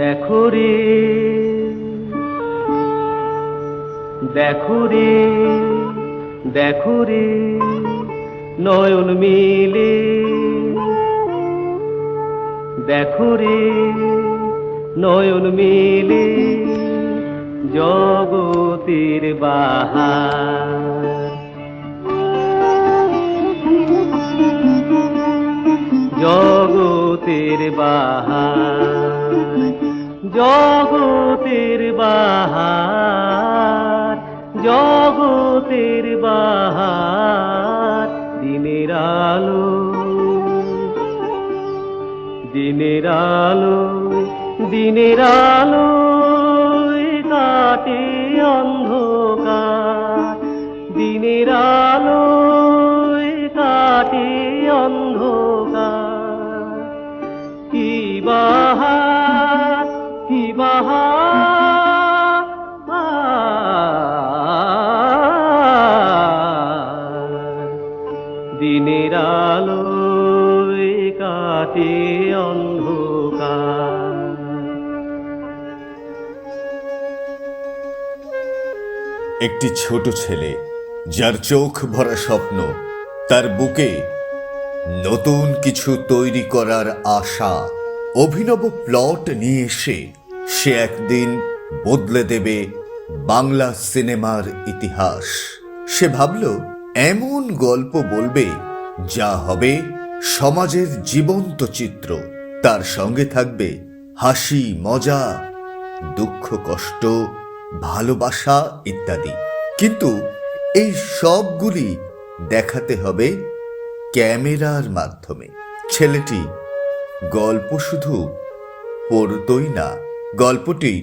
দেখো রে দেখো রে দেখো রে নয়ন মিলে, দেখো রে নয়ন মিলে জগতের বাহার, জগতের বাহার, জগতের বাহার, জগতের বাহার। দিনের আলো, দিনের আলো, দিনের আলো কাটে অন্ধকার, দিনের আলো কাটে অন্ধকার। কি বাহার, কি বাহার, দিনের আলো কাটে অন্ধকার। একটি ছোট ছেলে যার চোখ ভরা স্বপ্ন, তার বুকে নতুন কিছু তৈরি করার আশা, অভিনব প্লট নিয়ে এসে সে একদিন বদলে দেবে বাংলা সিনেমার ইতিহাস। সে ভাবল এমন গল্প বলবে যা হবে সমাজের জীবন্ত চিত্র, তার সঙ্গে থাকবে হাসি মজা, দুঃখ কষ্ট, ভালোবাসা ইত্যাদি। কিন্তু এই সবগুলি দেখাতে হবে ক্যামেরার মাধ্যমে। ছেলেটি গল্প শুধু পড়তই না, গল্পটি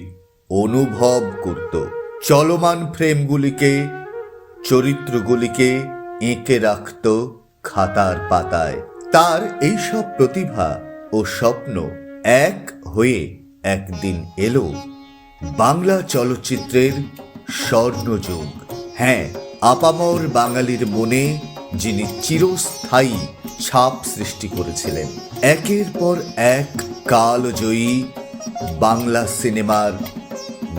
অনুভব করত। চলমান ফ্রেমগুলিকে, চরিত্রগুলিকে এঁকে রাখত খাতার পাতায়। তার এইসব প্রতিভা ও স্বপ্ন এক হয়ে একদিন এলো বাংলা চলচ্চিত্রের স্বর্ণযুগ। হ্যাঁ, আপামর বাঙালির মনে যিনি চিরস্থায়ী ছাপ সৃষ্টি করেছিলেন একের পর এক কালজয়ী বাংলা সিনেমার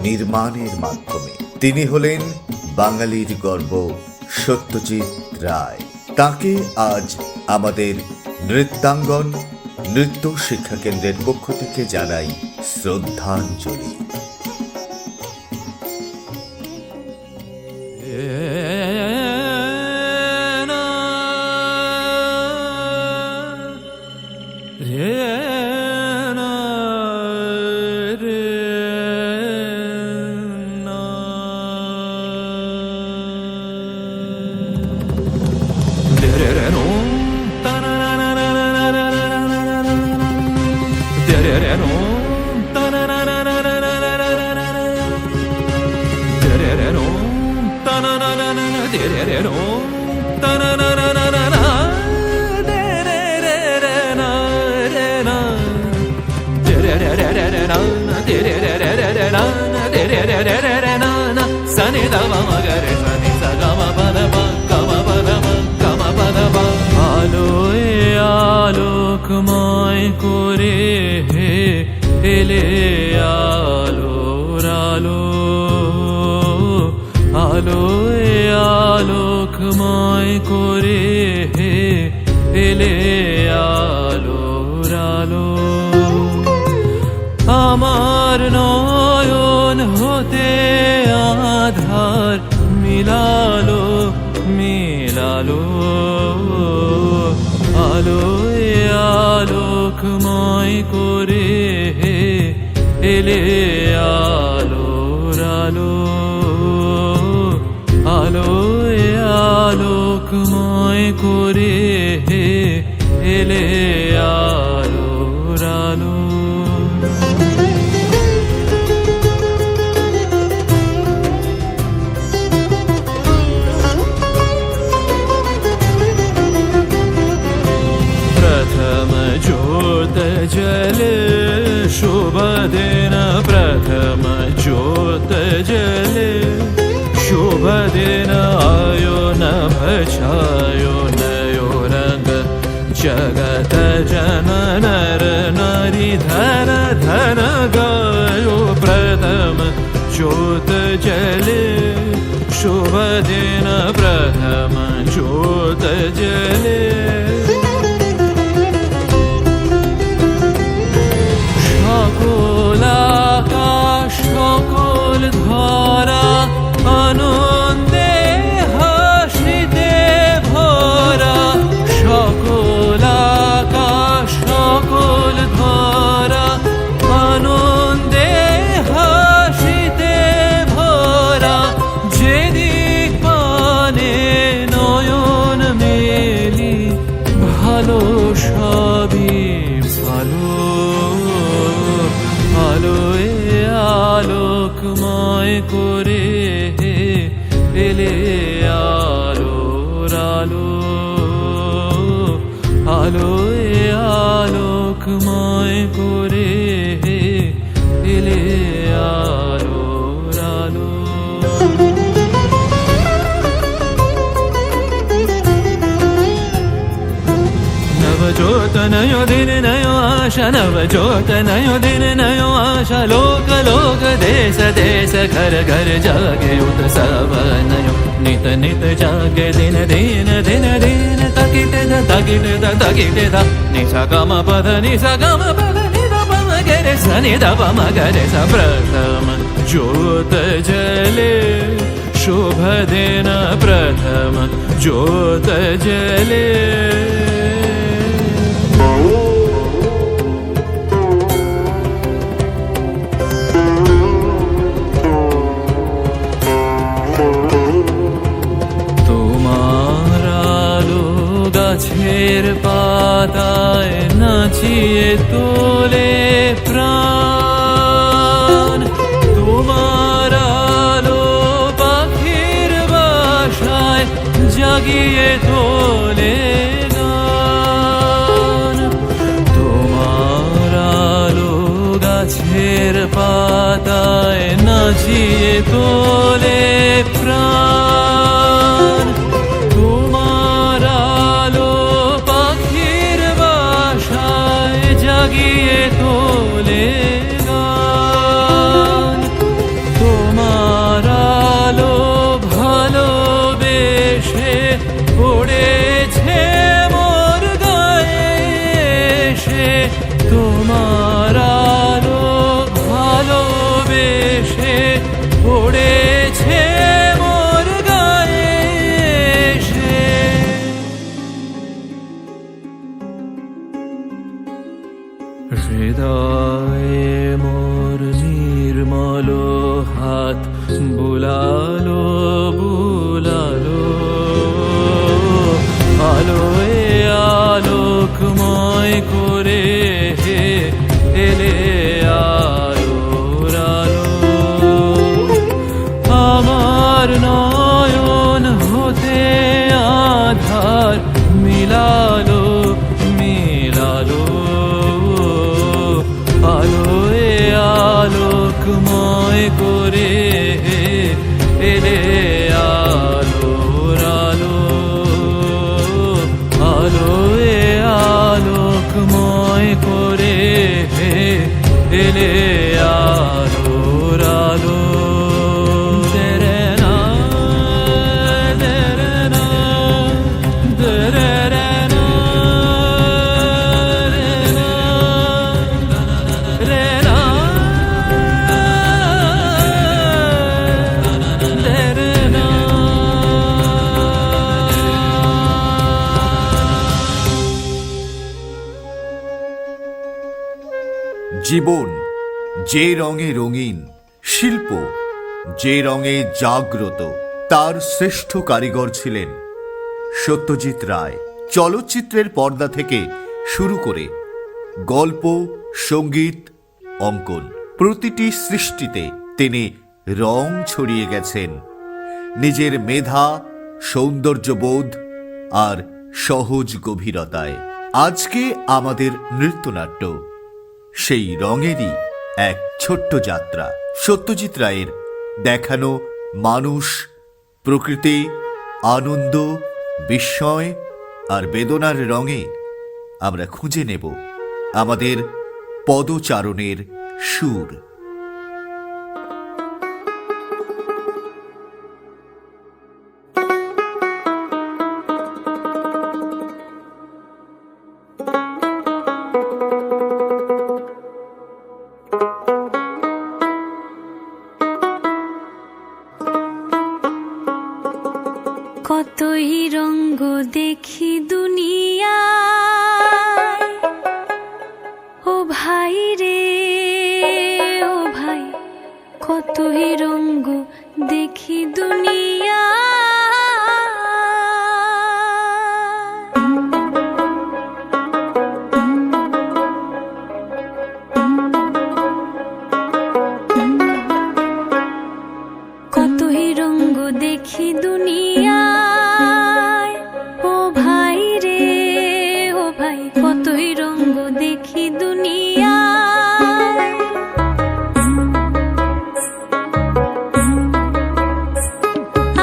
নির্মাণের মাধ্যমে। তিনি হলেন বাঙালির গর্ব সত্যজিৎ রায়। তাকে আজ আমাদের নৃত্যাঙ্গন নৃত্য শিক্ষা কেন্দ্রের পক্ষ থেকে জানাই শ্রদ্ধাঞ্জলি। আলোয় আলোকময় করে হে এলে আলোর আলো, আলোয় আলোকময় করে হে এলে আলোর আলো। আমার নয়ন হতে আধার মিলালো মিলালো, আলোয় আলোকময় করে হে এলে আলোর আলো, আলোয় আলোকময় করে হে এলে আলোর আলো। जले शुभ दिन प्रथम ज्योत जले शुभ दिन आयो नभ छायो नयो रंग जगत जन नर नारी धन धन गायो प्रथम ज्योत जले शुभ दिन प्रथम ज्योत जले সকল আকাশ সকল ধরা আনন্দে হাসিতে ভরা সকল আকাশ সকল ধরা আনন্দে হাসিতে ভরা যেদিক পানে নয়ন মেলি ভালো সবই ভালো আলোয় আলোকময় করে এলে আলোর আলো আলোয় আলোকময় করে এলে আলোর আলো नवज्योत नयो दिन नयो आशा नवज्योत नयो दिन नयो आशा लोक लोक देश देश घर घर जागे उत्सव नयो नित नित जागे दिन दिन दिन दिन तकिटे दा निसा गम पद नि दा पम गरे स नि दा पम गरे स प्रथम ज्योत जले शुभ दिन प्रथम ज्योत जले তোমার আলো গাছের পাতায় নাচিয়ে তোলে প্রাণ তোমার আলো পাখির বাসায় জাগিয়ে তোলে গান তোমার আলো গাছের পাতায় নাচিয়ে তোলে প্রাণ তোমার আলো পাখির বাসায় জাগিয়ে তোলে গান তোমার আলো ভালোবেসে পড়েছে মোর গায়ে এসে তোমার আলো ভালোবেসে পড়েছে মোর গায়ে এসে হৃদয়ে মোর নির্মল হাত বুলালো বুলালো আলোয় আলোকময় করে এলে আলোর আলো আমার নয়ন হতে আধার মিলালো মিলালো আলোয় আলোকময় করে এলে আলোর আলো আলোয় আলোকময় করে এলে আলোর আলো তেরে না তেরে না তেরে না রে না তেরে না জীবন যে রঙে রঙিন, শিল্প যে রঙে জাগ্রত, তার শ্রেষ্ঠ কারিগর ছিলেন সত্যজিৎ রায়। চলচ্চিত্রের পর্দা থেকে শুরু করে গল্প, সঙ্গীত, অঙ্কন, প্রতিটি সৃষ্টিতে তিনি রং ছড়িয়ে গেছেন নিজের মেধা, সৌন্দর্যবোধ আর সহজ গভীরতায়। আজকে আমাদের নৃত্যনাট্য সেই রঙেরই এক ছোট্ট যাত্রা। সত্যজিৎ রায়ের দেখানো মানুষ, প্রকৃতি, আনন্দ, বিস্ময় আর বেদনার রঙে আমরা খুঁজে নেব আমাদের পদচারণের সুর। কতই রঙ্গ দেখি দুনিয়া, ও ভাই রে ও ভাই, কতই রঙ্গ দেখি দুনিয়া। কতই রঙ্গ দেখি দুনিয়া, ও ভাই রে ও ভাই, কতই রঙ্গ দেখি দুনিয়া।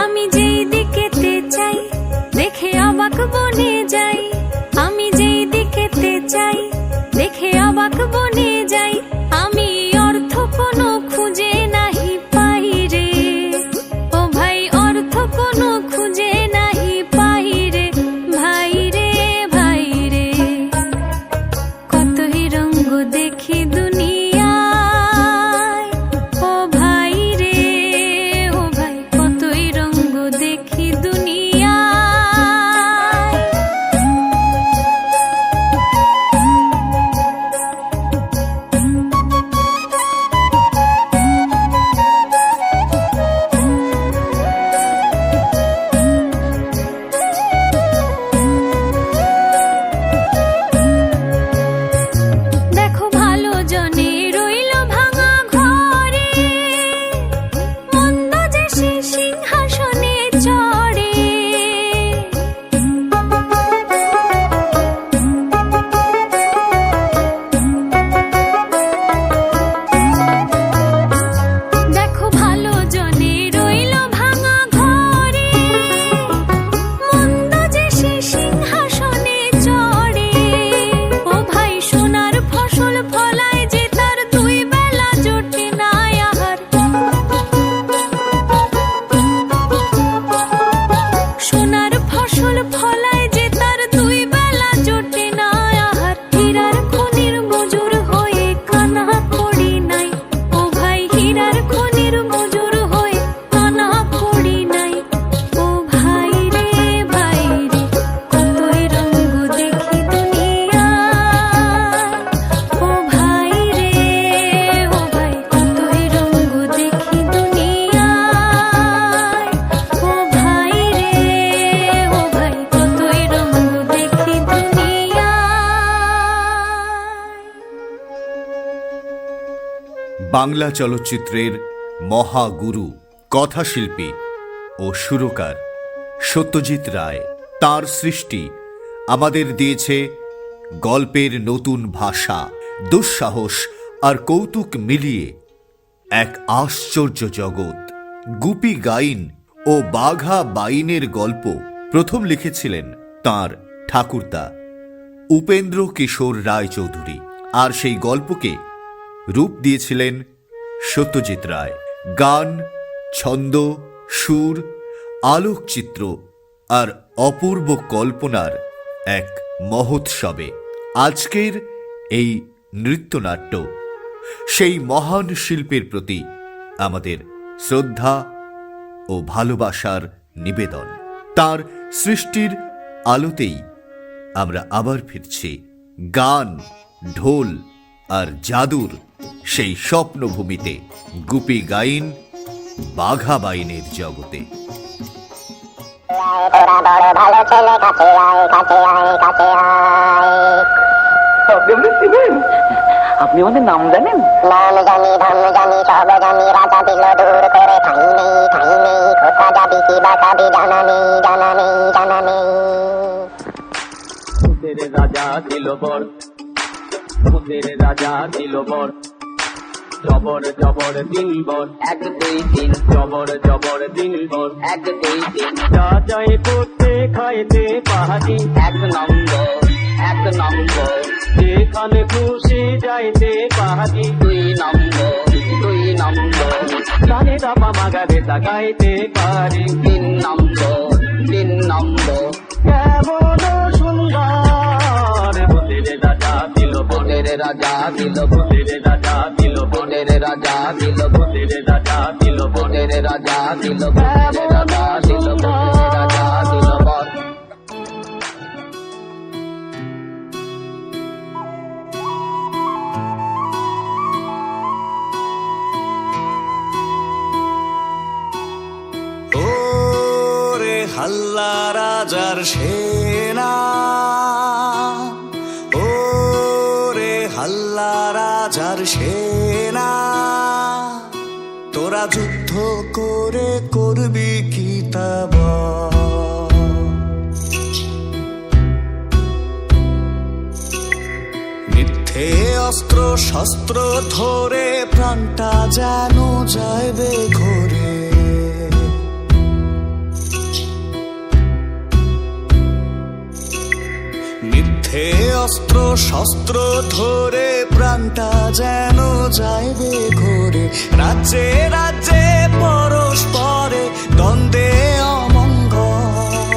আমি যেই দিকেতে চাই দেখে অবাক বনে যাই, আমি যেই দিকেতে চাই দেখে অবাক বনে যাই। আমি অর্থ কোনো খুঁজে নাহি পাই রে ও ভাই, অর্থ কোনো খুঁজে নাহি পাই রে ভাই রে ভাই রে। কতই রঙ্গ দেখি দুনিয়ায়, ও ভাই রে ও ভাই, কতই রঙ্গ দেখি দুনিয়ায়। দেখো ভালো জনে রইল ভাঙা ঘরে, মন্দ যে সে সিংহাসনে চড়ে। দেখো ভালো জনে রইল ভাঙা ঘরে, মন্দ যে সে সিংহাসনে চড়ে। ও ভাই সোনার ফসল ফলায় যে তার দুই বেলা জোটে না আহার, সোনার ফসল ফলায় যে তার দুই বেলা জোটে না আহার। হীরার খনির মজুর হয়ে কানা করি নাই, ও ভাই হীরার খনির মজুর হয়ে কানা করি নাই। ও ভাই রে ভাই রে, কতই রঙ্গ দেখি দুনিয়ায়, ও ভাই রে ও ভাই, কতই রঙ্গ দেখি দুনিয়ায়। ও ভাই রে ও ভাই, কতই রঙ্গ দেখি দুনিয়ায়। বাংলা চলচ্চিত্রের মহাগুরু, কথাশিল্পী ও সুরকার সত্যজিৎ রায়। তার সৃষ্টি আমাদের দিয়েছে গল্পের নতুন ভাষা, দুঃসাহস আর কৌতুক মিলিয়ে এক আশ্চর্য জগৎ। গুপি গাইন ও বাঘা বাইনের গল্প প্রথম লিখেছিলেন তার ঠাকুরদা উপেন্দ্র কিশোর রায় চৌধুরী, আর সেই গল্পকে রূপ দিয়েছিলেন সত্যজিৎ রায়। গান, ছন্দ, সুর, আলোকচিত্র আর অপূর্ব কল্পনার এক মহোৎসবে আজকের এই নৃত্যনাট্য সেই মহান শিল্পীর প্রতি আমাদের শ্রদ্ধা ও ভালোবাসার নিবেদন। তার সৃষ্টির আলোতেই আমরা আবার ফিরছি গান, ঢোল আর জাদুর সেই স্বপ্নভূমিতে, গুপি গাইন, বাঘা বাইনের জগতে। তোরা বড় ভালো ছেলে, কাছে আয় কাছে আয় কাছে আয়। আপনি আমাদের চিনেন? আপনি আমাদের নাম জানেন? নাম জানি, ধর্ম জানি, সব জানি, রাজা দিল দূর করে। ঠাই নেই ঠাই নেই, কোথা যাবি কি বা খাবি, জানা নেই জানা নেই জানা নেই। রাজা দিল বর, ভূতের রাজা দিল বর, জবর জবর দিন বর, 1 2 3 জবর জবর দিন বর, 1 2 3 যা যাই করতে খাইতে পাহাড়ি, 1 নম্বর 1 নম্বর, যেখানে খুশি যাইতে পাহাড়ি, 2 নম্বর 2 নম্বর, গানে দাপা মাগারে গাইতে পারি, 3 নম্বর 3 নম্বর, কেমন সুন্দর ভূতের রাজা দিল, ভূতের রাজা দিল, ভূতের রাজা দিল, ভূতের রাজা দিল, ভূতের রাজা দিল, ভূতের রাজা দিল, ভূতের রাজা দিল, ভূতের রাজা দিল বর। ওরে হাল্লা রাজার সেনা, ওরে হাল্লা রাজার সেনা, তোরা যুদ্ধ করে করবি কি তা বল? মিথ্যে অস্ত্র শস্ত্র ধরে প্রাণটা যেন যাইবে ঘরে, মিথ্যে অস্ত্র শস্ত্র ধরে প্রাণটা যেন যাইবে ঘরে, রাজ্যে রাজ্যে পরস্পরে দ্বন্দ্বে অমঙ্গল,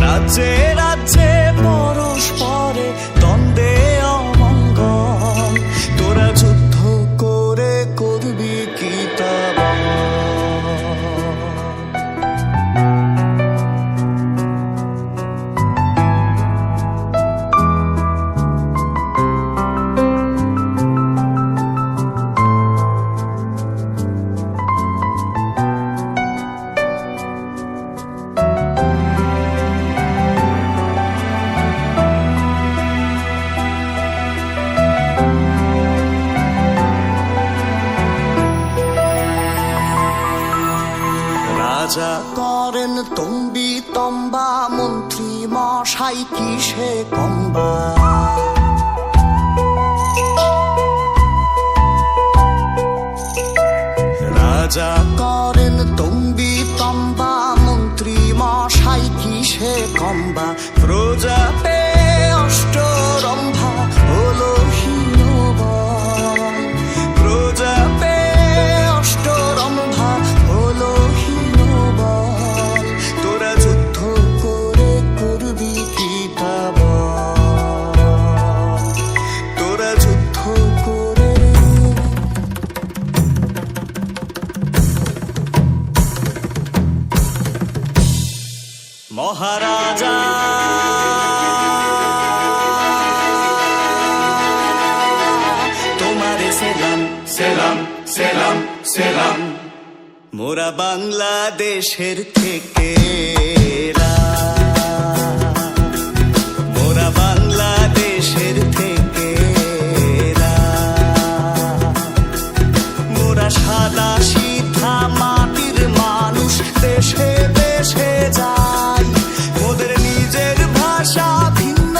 রাজ্যে রাজ্যে পরস্পরে দ্বন্দ্বে অমঙ্গল, তোরা যুদ্ধ করে করবি কি তা বল? রাজা করেন তম্বি তম্বা, মন্ত্রী মশাই কিসে কম্বা, রাজা করেন তম্বি তম্বা, মন্ত্রী মশাই কিসে কম্বা, প্রজাতে অষ্টরম্ভা হলো হীনবল, প্রজাতে অষ্টরম্ভা হলো হীনবল, তোরা যুদ্ধ করে করবি কি তা বল? তোরা যুদ্ধ করে মহারাজা তোমারে সেলাম সেলাম সেলাম সেলাম, মোরা বাংলাদেশের থেকে, মোরা বাংলাদেশের থেকে, মোরা সাদা সিধা মাটির মানুষ, দেশে দেশে যাই, মোদের নিজের ভাষা ভিন্ন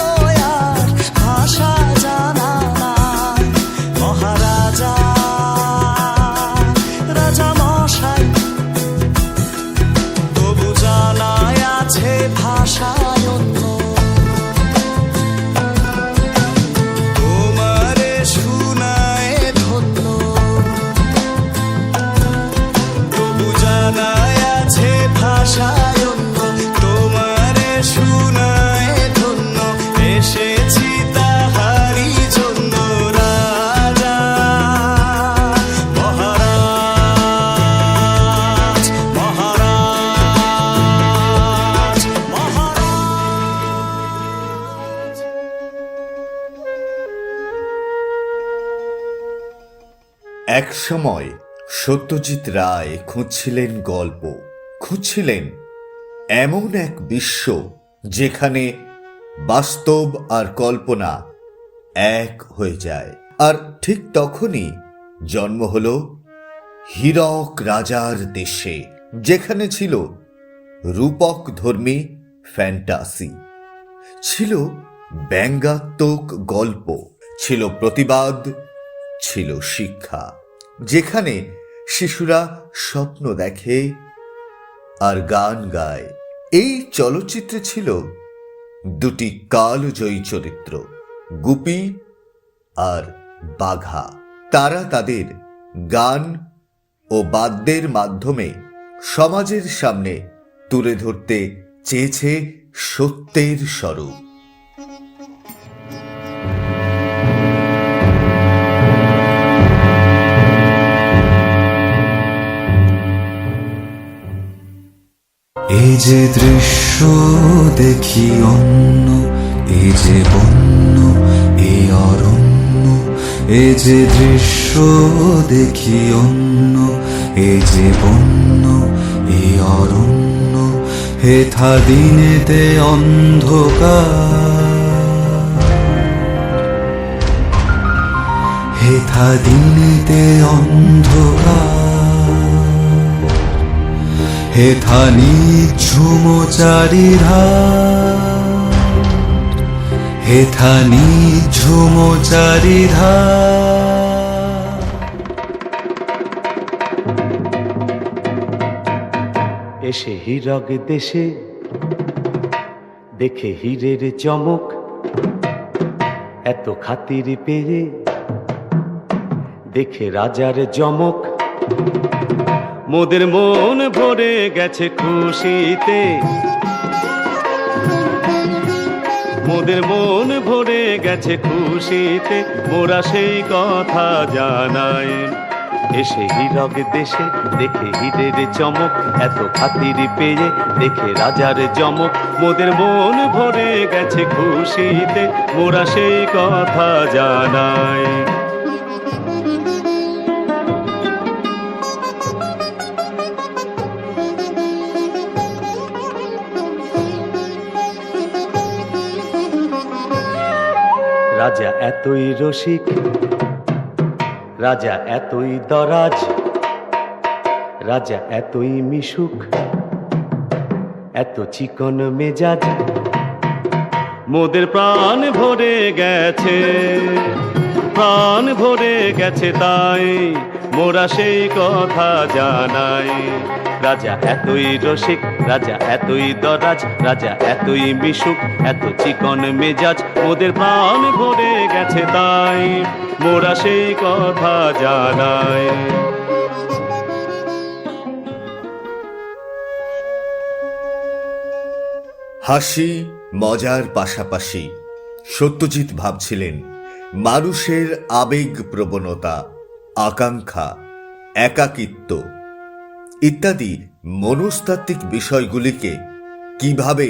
আর ভাষা জানা নাই, মহারাজা রাজা মশাই তবু জানায় আছে ভাষায় অন্য, তোমারে শুনায় ধন্য, তবু জানায় আছে ভাষায় অন্য, তোমারে শুনায় ধন্য, এসেছি তাহারি জন্য, রাজা মহারাজ মহারাজ মহারাজ। এক সময় সত্যজিৎ রায় খুঁজছিলেন গল্প, খুঁজছিলেন এমন এক বিশ্ব যেখানে বাস্তব আর কল্পনা এক হয়ে যায়। আর ঠিক তখনই জন্ম হলো হীরক রাজার দেশে, যেখানে ছিল রূপক ধর্মী ফ্যান্টাসি, ছিল ব্যঙ্গাত্মক গল্প, ছিল প্রতিবাদ, ছিল শিক্ষা। যেখানে শিশুরা স্বপ্ন দেখে আর গান গায়। এই চলচ্চিত্রে ছিল দুটি কালজয়ী চরিত্র, গুপি আর বাঘা। তারা তাদের গান ও বাদ্যের মাধ্যমে সমাজের সামনে তুলে ধরতে চেয়েছে সত্যের স্বরূপ। এই যে দৃশ্য দেখি অন্য, এই যে বন্য এই অরণ্য, এই যে দৃশ্য দেখি অন্য, এই যে বন্য এই অরণ্য, হেথা দিনেতে অন্ধকার, হেথা দিনেতে অন্ধকার, হেথা নিঝুম চারিধার, হেথা নিঝুম চারিধার। এসে হীরক দেশে দেখে হীরের চমক, এত খাতির পেয়ে দেখে রাজার জমক, মোদের মন ভরে গেছে খুশিতে, মোদের মন ভরে গেছে খুশিতে, মোরা সেই কথা জানাই। এসে হীরক দেশে দেখে হীরের চমক, এত খাতির পেয়ে দেখে রাজার জমক, মোদের মন ভরে গেছে খুশিতে, মোরা সেই কথা জানাই। রাজা এতই রসিক, রাজা এতই দরাজ, রাজা এতই মিশুক, এত চিকন মেজাজ, মোদের প্রাণ ভরে গেছে, প্রাণ ভরে গেছে, তাই মোরা সেই কথা জানাই। রাজা এতই রসিক, রাজা এতই দরাজ, রাজা এতই মিশুক, এত চিকন মেজাজ, মোদের প্রাণ ভরে গেছে, তাই মোরা সেই কথা জানাই। হাসি মজার পাশাপাশি সত্যজিৎ ভাবছিলেন মানুষের আবেগ প্রবণতা, আকাঙ্ক্ষা, একাকিত্ব ইত্যাদি মনস্তাত্ত্বিক বিষয়গুলিকে কিভাবে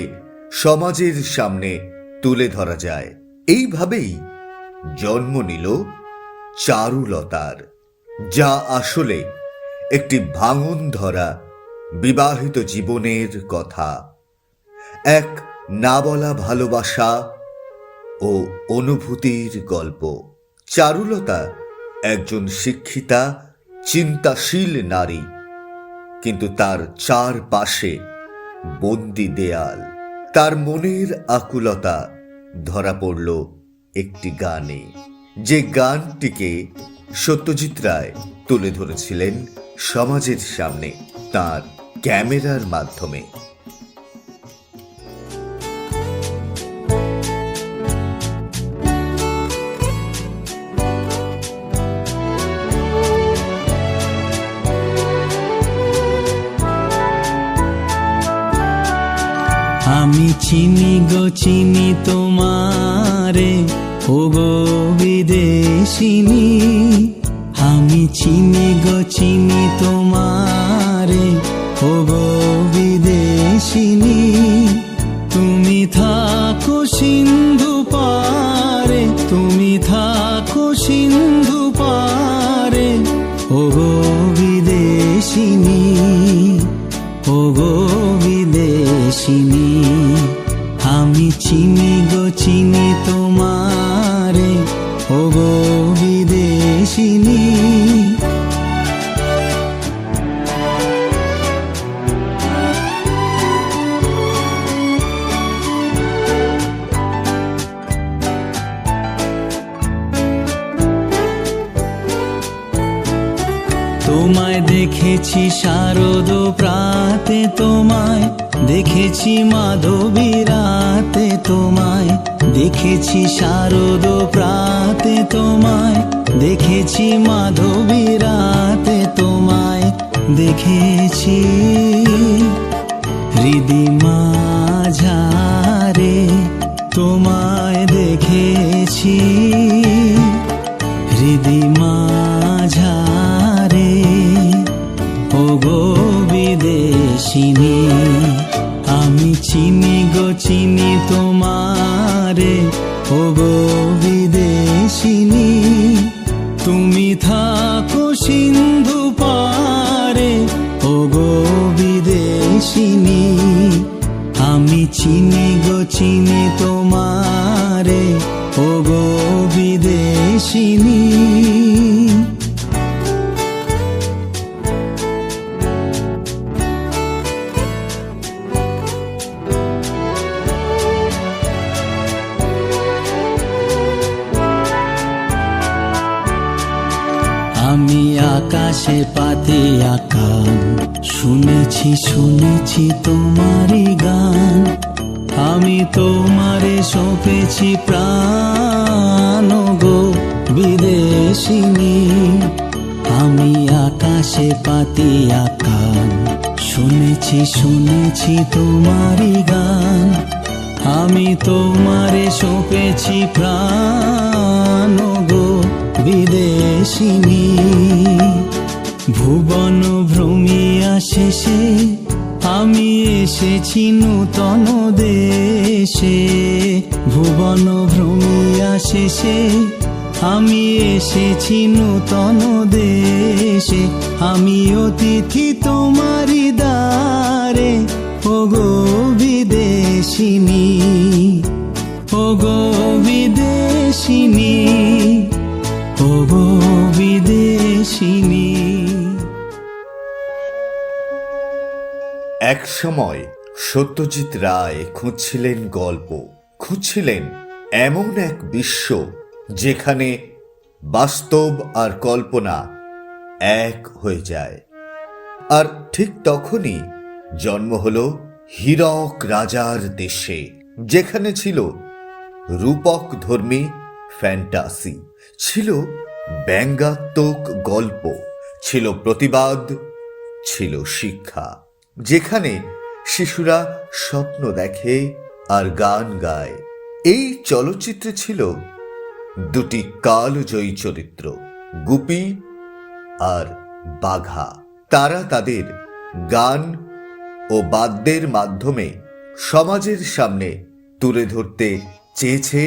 সমাজের সামনে তুলে ধরা যায়। এইভাবেই জন্ম নিল চারুলতার, যা আসলে একটি ভাঙন ধরা বিবাহিত জীবনের কথা, এক না বলা ভালোবাসা ও অনুভূতির গল্প। চারুলতা একজন শিক্ষিতা, চিন্তাশীল নারী, কিন্তু তার চারপাশে বন্দি দেয়াল। তার মনের আকুলতা ধরা পড়ল একটি গানে, যে গানটিকে সত্যজিৎ রায় তুলে ধরেছিলেন সমাজের সামনে তার ক্যামেরার মাধ্যমে। আমি চিনি গো চিনি তোমারে, ও গো বিদেশিনী, আমি চিনি গো চিনি তোমারে, ও গো বিদেশিনী, তুমি থাকো সিন্ধু পারে, তুমি থাকো সিন্ধু পারে, ও গো বিদেশিনী, ও গো বিদেশিনী, আমি চিনি গো চিনি তোমারে, ও গো বিদেশিনী। তোমায় দেখেছি শারদ প্রাতে, তোমায় দেখেছি মাধবী রাতে, তোমায় দেখেছি শারদ প্রাতে, তোমায় দেখেছি মাধবী রাতে, তোমায় দেখেছি হৃদি মাঝারে, তোমায় দেখেছি হৃদি মাঝারে। ও গো বিদেশিনী, আমি চিনি গো চিনি তোমারে। ও গো বিদেশিনী, তুমি থাকো সিন্ধু পারে। ও গো বিদেশিনী, আমি চিনি গো চিনি তোমারে। ও গো বিদেশিনী। আমি আকাশে পাতে আকান, শুনেছি শুনেছি তোমারই গান। আমি তোমারে সঁপেছি প্রাণ গো বিদেশিনী। আমি আকাশে পাতে আকান, শুনেছি শুনেছি তোমারই গান। আমি তোমারে সঁপেছি প্রাণ গো বিদেশিনী। ভুবন ভ্রমিয়া শেষে আমি এসেছি নূতন দেশে। ভুবন ভ্রমিয়া শেষে আমি এসেছি নূতন দেশে। আমি অতিথি তোমারি দ্বারে। ও গো বিদেশিনী, ও গো বিদেশিনী, ও গো বিদেশিনী। এক সময় সত্যজিৎ রায় খুঁজছিলেন গল্প, খুঁজছিলেন এমন এক বিশ্ব যেখানে বাস্তব আর কল্পনা এক হয়ে যায়। আর ঠিক তখনই জন্ম হলো হীরক রাজার দেশে, যেখানে ছিল রূপক ধর্মী ফ্যান্টাসি, ছিল ব্যঙ্গাত্মক গল্প, ছিল প্রতিবাদ, ছিল শিক্ষা, যেখানে শিশুরা স্বপ্ন দেখে আর গান গায়। এই চলচ্চিত্রে ছিল দুটি কালজয়ী চরিত্র, গুপি আর বাঘা। তারা তাদের গান ও বাদ্যের মাধ্যমে সমাজের সামনে তুলে ধরতে চেয়েছে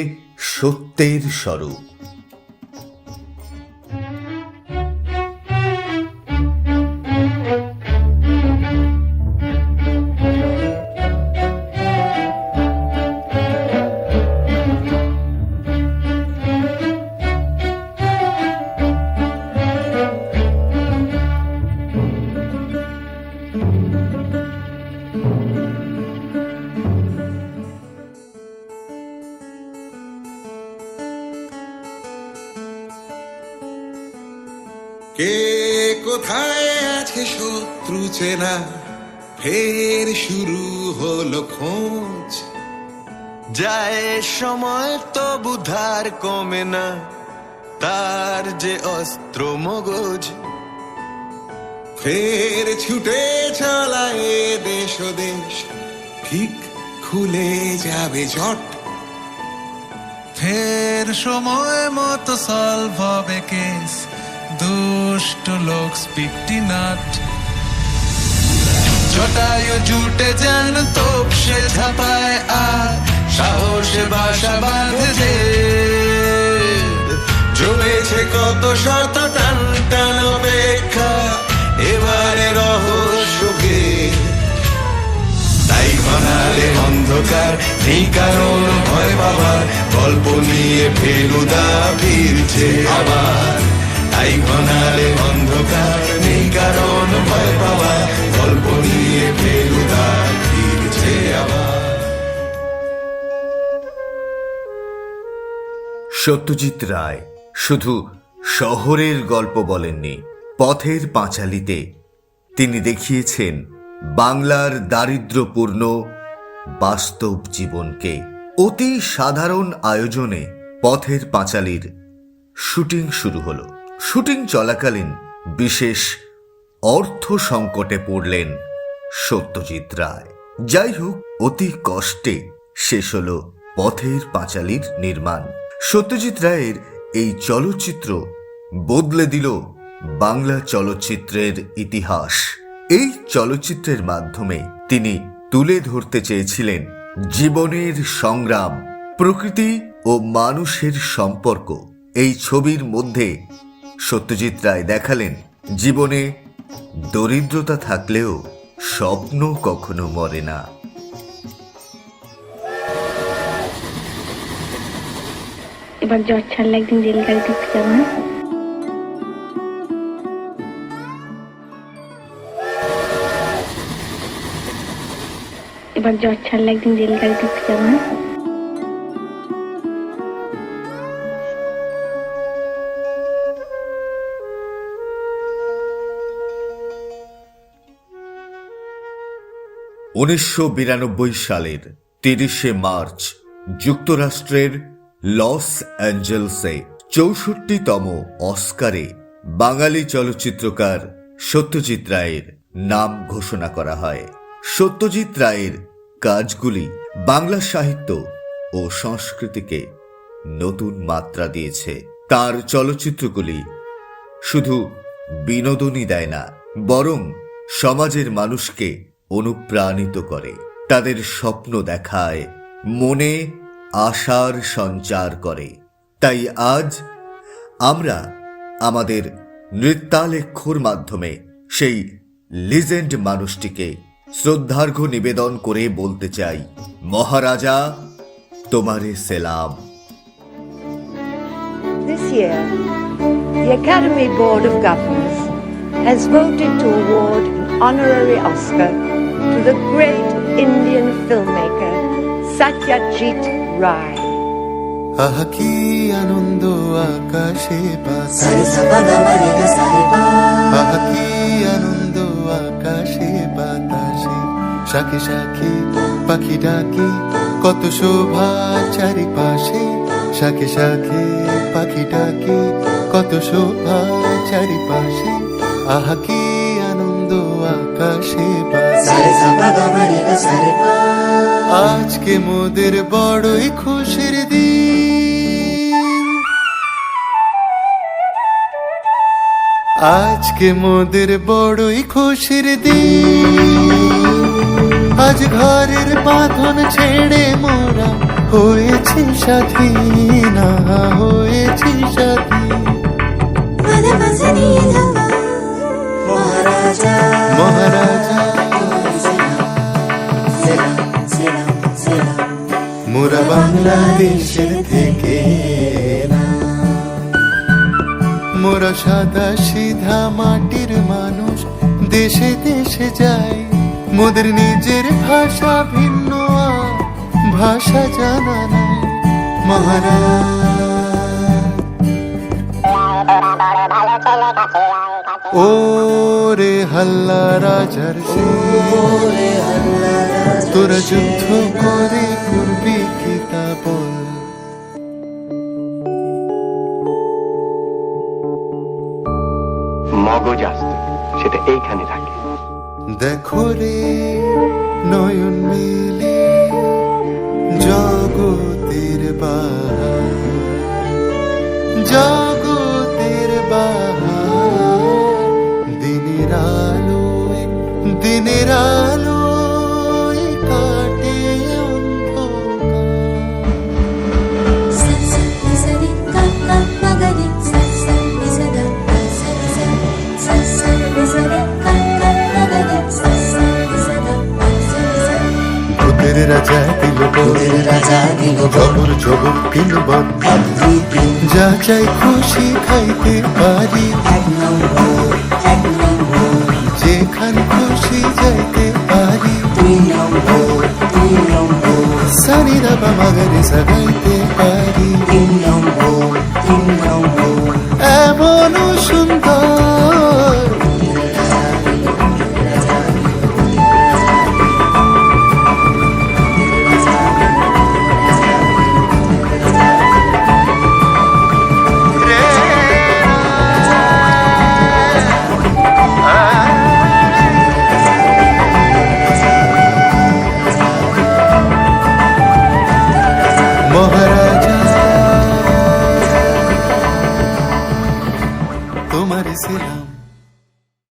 সত্যের স্বরূপ। কে কোথায় আছে শত্রু চেনা, ফের শুরু হলো খোঁজ। যায় সময় তবু ধার কমে না, তার যে অস্ত্র মগজ। ফের ছুটে চলায় দেশ ও দেশ, ঠিক খুলে যাবে জট। ফের সময় মতো সলভ হবে কেস, দুষ্ট লোক স্পিকটি নাট। জটায়ু জুটে যেন তোপ সে ঝাঁপায় আর সাহসে বাসা বাঁধে। জমেছে কত শত টান টান অপেক্ষা, এবারে রহস্যকে। তাই ঘনালে অন্ধকার নেই কারণ ভয় পাবার, গল্প নিয়ে ফেলুদা ফিরছে আবার। তাই ঘনালে অন্ধকার নেই কারণ ভয় পাবার, গল্প নিয়ে ফেলুদা ফিরছে আবার। সত্যজিৎ রায় শুধু শহরের গল্প বলেননি, পথের পাঁচালীতে তিনি দেখিয়েছেন বাংলার দারিদ্র্যপূর্ণ বাস্তব জীবনকে। অতি সাধারণ আয়োজনে পথের পাঁচালীর শুটিং শুরু হলো। শুটিং চলাকালীন বিশেষ অর্থ সংকটে পড়লেন সত্যজিৎ রায়। যাই হোক, অতি কষ্টে শেষ হলো পথের পাঁচালীর নির্মাণ। সত্যজিৎ রায়ের এই চলচ্চিত্র বদলে দিল বাংলা চলচ্চিত্রের ইতিহাস। এই চলচ্চিত্রের মাধ্যমে তিনি তুলে ধরতে চেয়েছিলেন জীবনের সংগ্রাম, প্রকৃতি ও মানুষের সম্পর্ক। এই ছবির মধ্যে সত্যজিৎ রায় দেখালেন জীবনে দরিদ্রতা থাকলেও স্বপ্ন কখনো মরে না। এবার জ্বর ছাড়লে একদিন রেলগাড়ি ঢুকতে যাবো না? এবার জ্বর ছাড়লে একদিন রেলগাড়ি ঢুকতে যাবো না? 1992 সালের 30শে মার্চ যুক্তরাষ্ট্রের লস অ্যাঞ্জেলসে 64তম অস্কারে বাঙালি চলচ্চিত্রকার সত্যজিৎ রায়ের নাম ঘোষণা করা হয়। সত্যজিৎ রায়ের কাজগুলি বাংলা সাহিত্য ও সংস্কৃতিকে নতুন মাত্রা দিয়েছে। তার চলচ্চিত্রগুলি শুধু বিনোদনই দেয় না, বরং সমাজের মানুষকে অনুপ্রাণিত করে, তাদের স্বপ্ন দেখায়, মনে আশার সঞ্চার করে। তাই আজ আমরা আমাদের নৃত্যালেখ্যর মাধ্যমে সেই লিজেন্ড মানুষটিকে শ্রদ্ধার্ঘ্য নিবেদন করে বলতে চাই, মহারাজা তোমারে সেলাম। This year, the Academy Board of Governors has voted to award an honorary Oscar to the great Indian filmmaker Satyajit Ray. আহা কি আনন্দ আকাশে বাতাসে, আহা কি আনন্দ আকাশে বাতাসে, শাখে শাখে পাখি ডাকে, কত শোভা চারিপাশে, শাখে শাখে পাখি ডাকে, কত শোভা চারিপাশে, আহা কি আনন্দ আকাশে বাতাসে। আজকে মোদের বড়ই খুশির দিন, আজকে মোদের বড়ই খুশির দিন, আজ ঘরের বাঁধন ছেড়ে মোরা হয়েছি স্বাধীন, হয়েছি স্বাধীন। মহারাজা মহারাজা মোরা বাংলাদেশের থেকে, মোরা সাদা সিধা মাটির মানুষ, দেশে দেশে যাই, মোদের নিজের ভাষা ভিন্ন, ভাষা জানা নাই। মহারাজ ও রে হাল্লা রাজার সে, তোরা যুদ্ধ করে করবি কি তা বল। মগজ আসতো, সেটা এইখানে থাকে। দেখো রে নয়ন মিলে জগতের বাহার, জগতের বাহার, দিনের আলোয়, দিনের আলোয় কাটে ভূতের রাজা দিল, ভূতের রাজা দিল, ঝবর ঝবর পিনবন, যা চাই খুশি খাইতে পারি, যেখান খুশি যাইতে পারি, সানি রাবা মাগারে সাগাইতে পারি, এমন সুন্দর